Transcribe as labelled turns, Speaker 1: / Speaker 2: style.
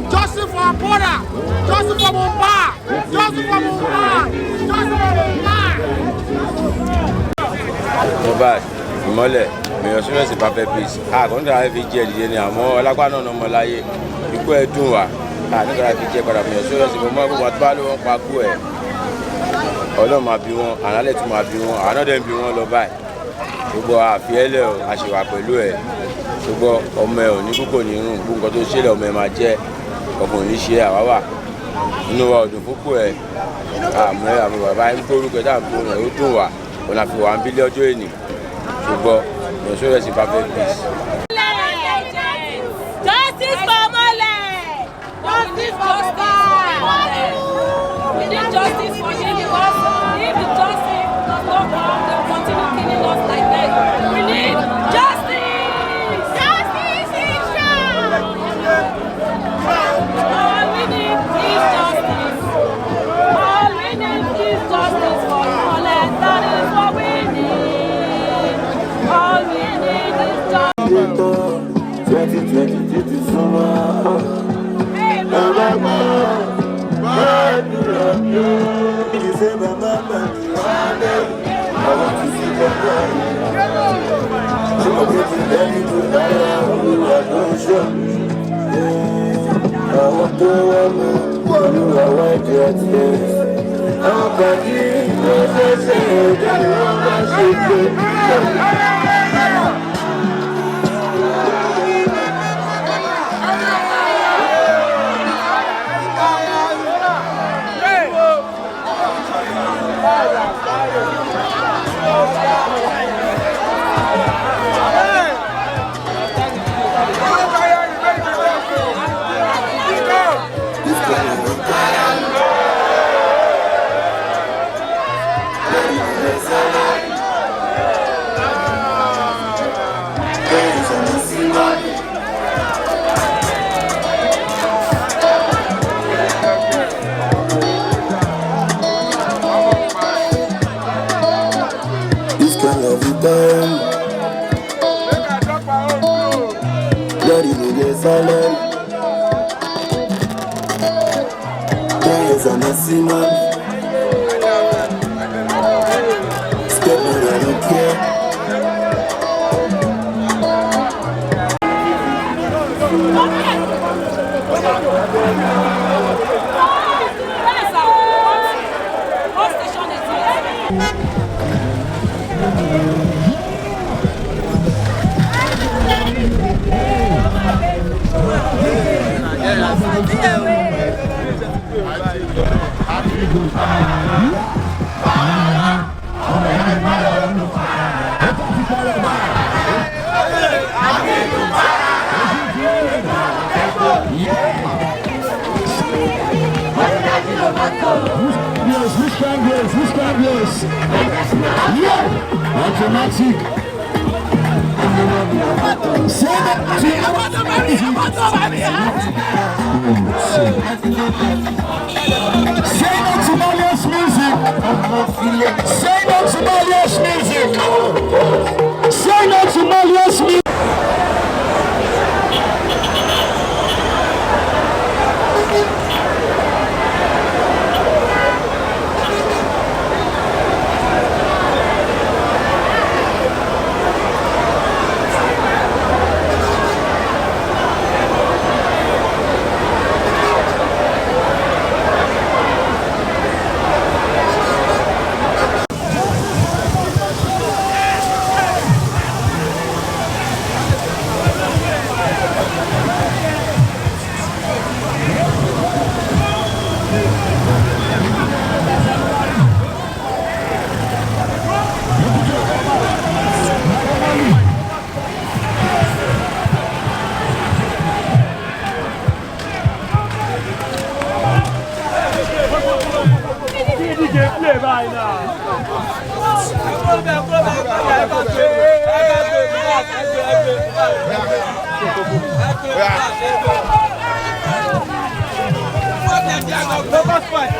Speaker 1: Justice for our border, justice for Mumbai, justice for Mumbai, justice for
Speaker 2: Mumbai. Ìmọ́lẹ̀ mèèyàn Serious Paper Peace àkọ́ńtà fi jẹ́ ìdílé ni àmọ́ ọlápá náà ọmọ láyé ikú ẹ̀ dùn wá nígbà fi jẹ́ padà mèèyàn Serious mọ́ gbogbo àtúbà ló wọ́n pa kú ẹ̀ ọlọ́run máa bí wọn ànálẹ̀ tún máa bí wọn àná dẹ̀ ń bí wọn lọ báyìí gbogbo àfiẹ́lẹ̀ àṣewà pẹ̀lú ẹ̀ gbogbo ọmọ ẹ̀ ò ní kúkò ní irun gbogbo nǹkan tó ṣẹlẹ̀ ọmọ ẹ̀ máa jẹ́ ọkùnrin ní ṣe àwáwà inú wa ọdún púpọ̀ ẹ̀ àmọ́ àmọ́ bàbá ń gbórúkọ tá à ń gbóhùn ẹ̀ ó dùn wá òun àfi wà ń bílẹ̀ ọjọ́ ènì ṣùgbọ́n mèèyàn Serious Paper Peace.
Speaker 3: Justice for Mole! Justice for Mole! We need justice for him because if the justice does not come, they will continue killing us like that. We need justice! Justice is strong! All we need is justice. All we need is justice for Mole. That is what we need. All we need is justice.
Speaker 4: 2020 to summer. I want to see the light. I want to
Speaker 5: Automatic. Say no to Malia's music. Say no to Malia's music. Say no to Malia's music.
Speaker 1: right now. Focus point.